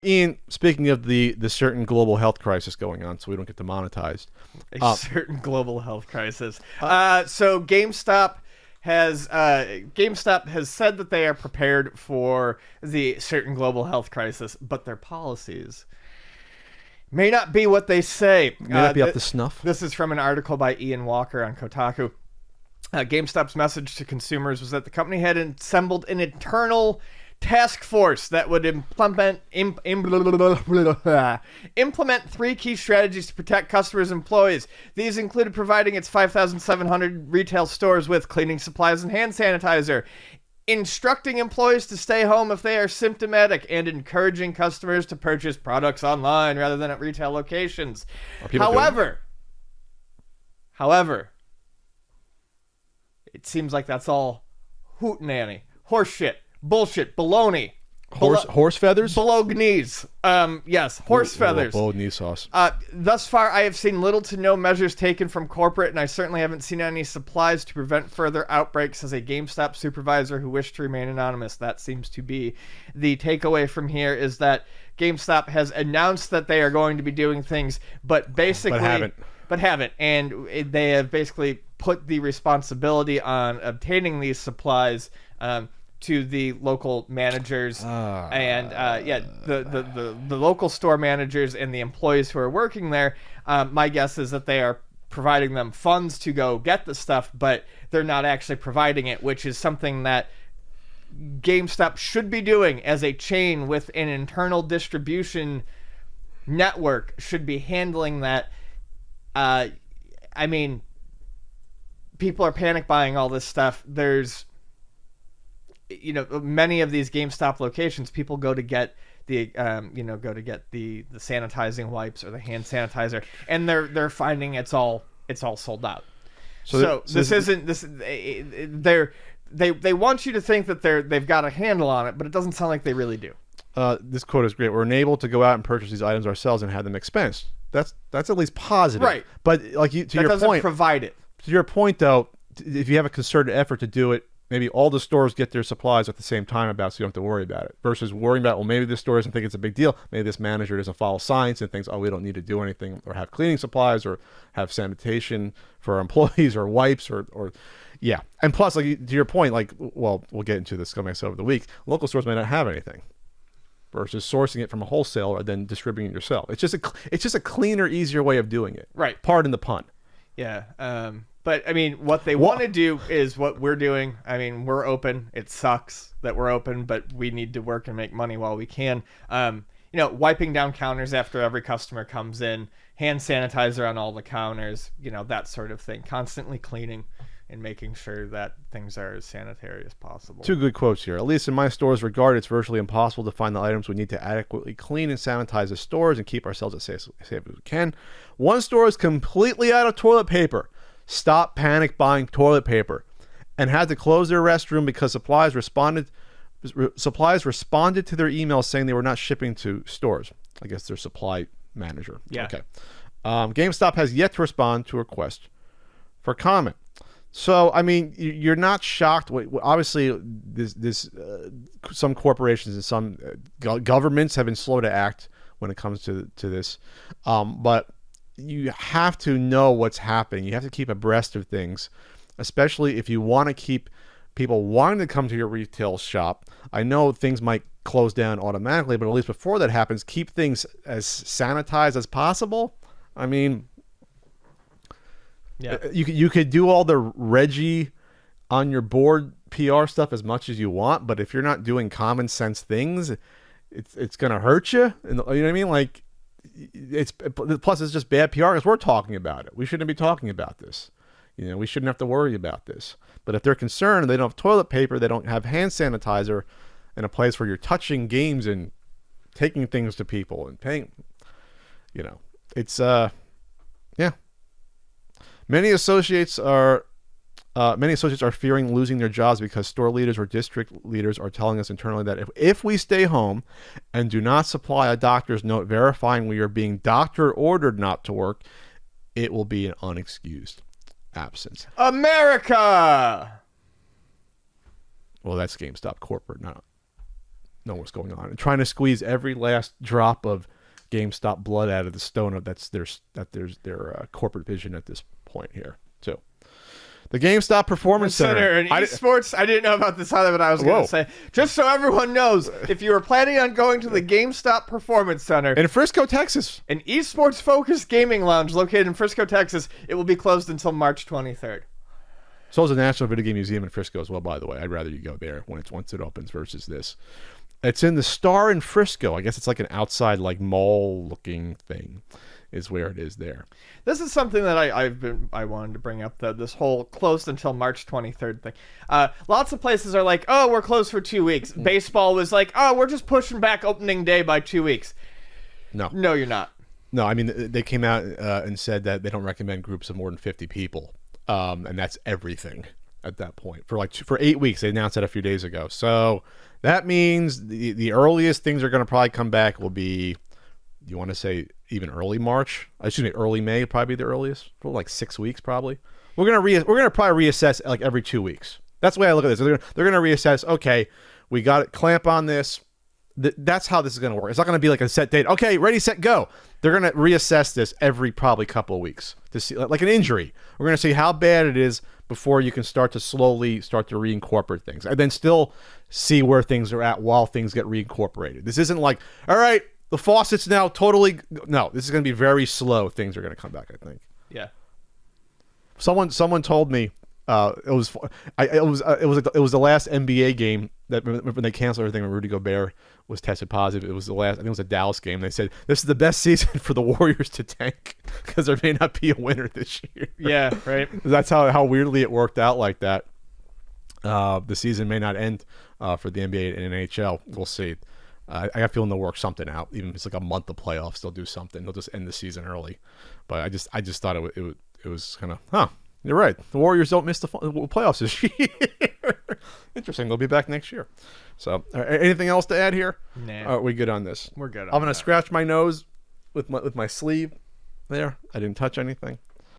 Ian, speaking of the certain global health crisis going on, so we don't get demonetized. A certain global health crisis. So GameStop has said that they are prepared for the certain global health crisis, but their policies may not be what they say. May not be up to snuff. This is from an article by Ian Walker on Kotaku. GameStop's message to consumers was that the company had assembled an internal task force that would implement 3 key strategies to protect customers and employees. These included providing its 5,700 retail stores with cleaning supplies and hand sanitizer, instructing employees to stay home if they are symptomatic, and encouraging customers to purchase products online rather than at retail locations. However, it seems like that's all hootenanny, horseshit, bullshit, baloney. Horse feathers? Bolognese. Yes, horse feathers. Bolognese sauce. Thus far, I have seen little to no measures taken from corporate, and I certainly haven't seen any supplies to prevent further outbreaks, as a GameStop supervisor who wished to remain anonymous. That seems to be the takeaway from here, is that GameStop has announced that they are going to be doing things, but basically... But haven't. And they have basically put the responsibility on obtaining these supplies to the local managers the local store managers and the employees who are working there. My guess is that they are providing them funds to go get the stuff, but they're not actually providing it, which is something that GameStop should be doing as a chain with an internal distribution network, should be handling that. I mean, people are panic buying all this stuff. There's, many of these GameStop locations, people go to get the sanitizing wipes or the hand sanitizer, and they're finding it's all sold out. So they want you to think that they've got a handle on it, but it doesn't sound like they really do. This quote is great. We're enabled to go out and purchase these items ourselves and have them expensed. That's at least positive, right? But like to your point, provide it. To your point, though, if you have a concerted effort to do it, maybe all the stores get their supplies at the same time so you don't have to worry about it. Versus worrying about, well, maybe this store doesn't think it's a big deal. Maybe this manager doesn't follow science and thinks, oh, we don't need to do anything, or have cleaning supplies, or have sanitation for our employees, or wipes, or yeah. And plus, like to your point, we'll get into this coming over the week. Local stores may not have anything, versus sourcing it from a wholesaler and then distributing it yourself. It's just a cleaner, easier way of doing it. Right. Pardon the pun. Yeah. But I mean, what they want to do is what we're doing. I mean, we're open. It sucks that we're open, but we need to work and make money while we can. Wiping down counters after every customer comes in, hand sanitizer on all the counters, that sort of thing. Constantly cleaning and making sure that things are as sanitary as possible. 2 good quotes here. At least in my store's regard, it's virtually impossible to find the items we need to adequately clean and sanitize the stores and keep ourselves as safe as we can. One store is completely out of toilet paper. Stop panic buying toilet paper, and had to close their restroom because supplies responded to their emails saying they were not shipping to stores. I guess their supply manager. Yeah. Okay. GameStop has yet to respond to a request for comment. So, I mean, you're not shocked. Obviously, some corporations and some governments have been slow to act when it comes to this. But you have to know what's happening. You have to keep abreast of things, especially if you want to keep people wanting to come to your retail shop. I know things might close down automatically, but at least before that happens, keep things as sanitized as possible. I mean... yeah, you could do all the Reggie on your board PR stuff as much as you want, but if you're not doing common sense things, it's gonna hurt you. And you know what I mean? Like, plus it's just bad PR because we're talking about it. We shouldn't be talking about this. We shouldn't have to worry about this. But if they're concerned and they don't have toilet paper, they don't have hand sanitizer, in a place where you're touching games and taking things to people and paying, it's yeah. Many associates are fearing losing their jobs because store leaders or district leaders are telling us internally that if we stay home and do not supply a doctor's note verifying we are being doctor ordered not to work, it will be an unexcused absence. America! Well, that's GameStop corporate, not know what's going on and trying to squeeze every last drop of GameStop blood out of the stone of that's their corporate vision at this point here too. The GameStop Performance Center. And esports, I didn't know about this either, but I was going to say, just so everyone knows, if you were planning on going to the GameStop Performance Center in Frisco, Texas, an esports-focused gaming lounge located in Frisco, Texas, it will be closed until March 23rd. So is the National Video Game Museum in Frisco as well, by the way. I'd rather you go there once it opens versus this. It's in the Star in Frisco. I guess it's like an outside like mall-looking thing is where it is there. This is something that I wanted to bring up, though, this whole closed until March 23rd thing. Lots of places are like, oh, we're closed for 2 weeks. Baseball was like, oh, we're just pushing back opening day by 2 weeks. No, you're not. No, I mean, they came out and said that they don't recommend groups of more than 50 people. And that's everything at that point. For 8 weeks, they announced that a few days ago. So that means the earliest things are going to probably come back will be, you want to say even early March? Excuse me, early May probably be the earliest. For like 6 weeks probably. We're gonna probably reassess like every 2 weeks. That's the way I look at this. They're gonna reassess. Okay, we got it. Clamp on this. That's how this is gonna work. It's not gonna be like a set date. Okay, ready, set, go. They're gonna reassess this every probably couple of weeks to see like an injury. We're gonna see how bad it is before you can start to slowly reincorporate things, and then still see where things are at while things get reincorporated. This isn't like, all right, the faucet's now totally... No, this is going to be very slow. Things are going to come back, I think. Yeah. Someone told me it was the last NBA game that when they canceled everything when Rudy Gobert was tested positive. It was the last... I think it was a Dallas game. They said, this is the best season for the Warriors to tank because there may not be a winner this year. Yeah, right. That's how weirdly it worked out like that. The season may not end for the NBA and NHL. We'll see. I got a feeling they'll work something out. Even if it's like a month of playoffs, they'll do something. They'll just end the season early. But I just thought it was kind of, you're right. The Warriors don't miss the playoffs this year. Interesting. They'll be back next year. So, anything else to add here? Nah. Are we good on this? We're good. I'm gonna scratch my nose with my sleeve there. I didn't touch anything.